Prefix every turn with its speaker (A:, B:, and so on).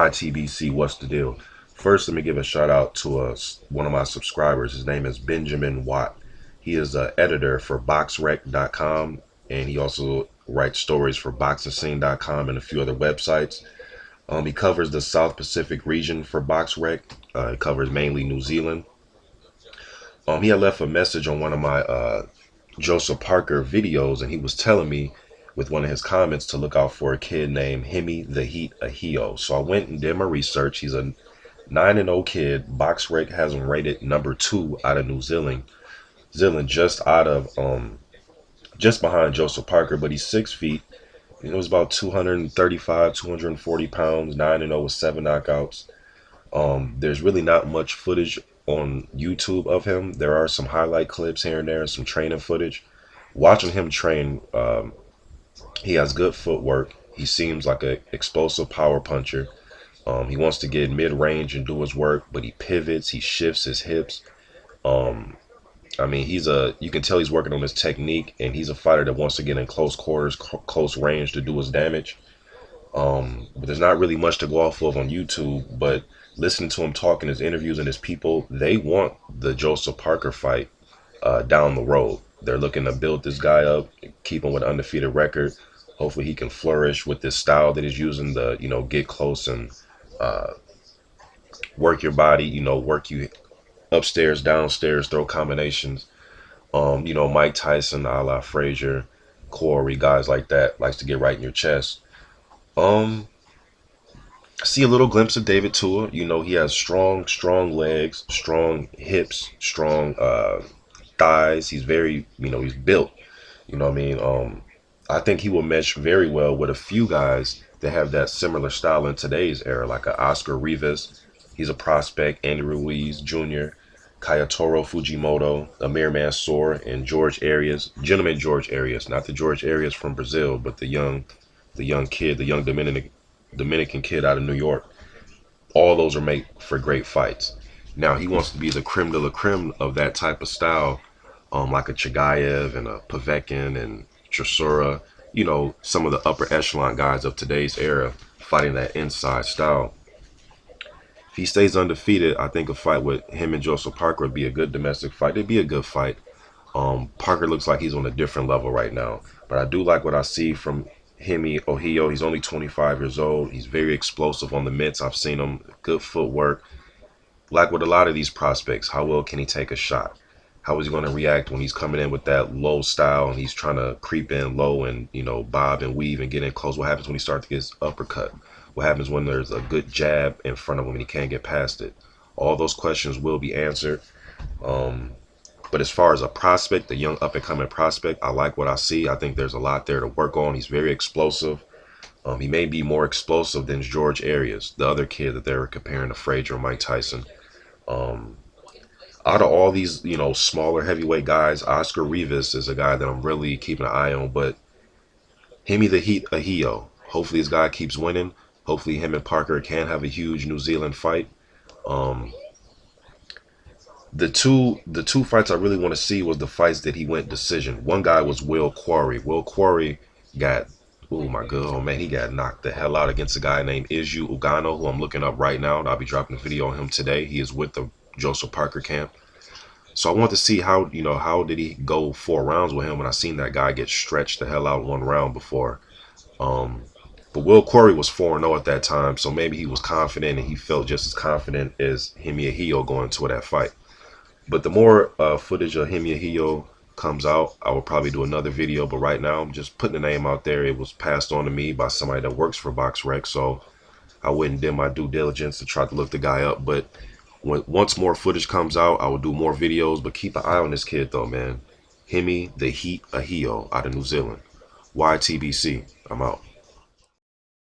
A: YTBC, what's the deal? First, let me give a shout out to one of my subscribers. His name is Benjamin Watt. He is an editor for BoxRec.com, and he also writes stories for BoxingScene.com and a few other websites. He covers the South Pacific region for BoxRec. It covers mainly New Zealand. He had left a message on one of my Joseph Parker videos, and he was telling me with one of his comments to look out for a kid named Hemi the Heat Ahio. So I went and did my research. He's a 9-0 kid. BoxRec has him rated #2 out of New Zealand. Just behind Joseph Parker, but he's 6 feet. He was about 235, 240 pounds, 9-0 with 7 knockouts. There's really not much footage on YouTube of him. There are some highlight clips here and there, some training footage. Watching him train, he has good footwork. He seems like an explosive power puncher. He wants to get mid-range and do his work, but he pivots, he shifts his hips. I mean, you can tell he's working on his technique, and he's a fighter that wants to get in close quarters, close range to do his damage. But there's not really much to go off of on YouTube, but listening to him talk in his interviews and his people, they want the Joseph Parker fight down the road. They're looking to build this guy up, keep him with an undefeated record. Hopefully he can flourish with this style that he's using, get close and work your body, work you upstairs, downstairs, throw combinations. Mike Tyson, a la Frazier, Corey, guys like that, likes to get right in your chest. I see a little glimpse of David Tua. He has strong legs, strong hips, strong thighs. He's very, he's built. You know what I mean? I think he will mesh very well with a few guys that have that similar style in today's era, like a Oscar Rivas. He's a prospect. Andy Ruiz Jr., Kayatoro Fujimoto, Amir Mansour, and George Arias. Gentleman George Arias, not the George Arias from Brazil, but the young kid, the young Dominican kid out of New York. All those are made for great fights. Now he wants to be the creme de la creme of that type of style, like a Chagayev and a Povetkin and Chisora. Some of the upper echelon guys of today's era fighting that inside style. If he stays undefeated, I think a fight with him and Joseph Parker would be a good domestic fight. It'd be a good fight. Parker looks like he's on a different level right now, but I do like what I see from Hemi Ahio. He's only 25 years old. He's very explosive on the mitts. I've seen him. Good footwork. Like with a lot of these prospects, how well can he take a shot? How is he going to react when he's coming in with that low style and he's trying to creep in low and, bob and weave and get in close? What happens when he starts to get his uppercut? What happens when there's a good jab in front of him and he can't get past it? All those questions will be answered. But as far as a prospect, a young up-and-coming prospect, I like what I see. I think there's a lot there to work on. He's very explosive. He may be more explosive than George Arias, the other kid that they were comparing to Frazier or Mike Tyson. Out of all these, smaller heavyweight guys, Oscar Rivas is a guy that I'm really keeping an eye on. But Hemi the Heat Ahio, hopefully this guy keeps winning. Hopefully him and Parker can have a huge New Zealand fight. The two fights I really want to see was the fights that he went decision. One guy was Will Quarry. Will Quarry got, oh my god, man, he got knocked the hell out against a guy named Iju Ugano, who I'm looking up right now, and I'll be dropping a video on him today. He is with the Joseph Parker camp. So I want to see how did he go 4 rounds with him when I seen that guy get stretched the hell out 1 round before. But Will Quarry was 4-0 at that time, so maybe he was confident and he felt just as confident as Hemi Ahio going into that fight. But the more footage of Hemi Ahio comes out, I will probably do another video. But right now, I'm just putting the name out there. It was passed on to me by somebody that works for BoxRec, so I wouldn't do my due diligence to try to look the guy up. But once more footage comes out, I will do more videos. But keep an eye on this kid, though, man. Hemi the Heat Ahio out of New Zealand. YTBC. I'm out.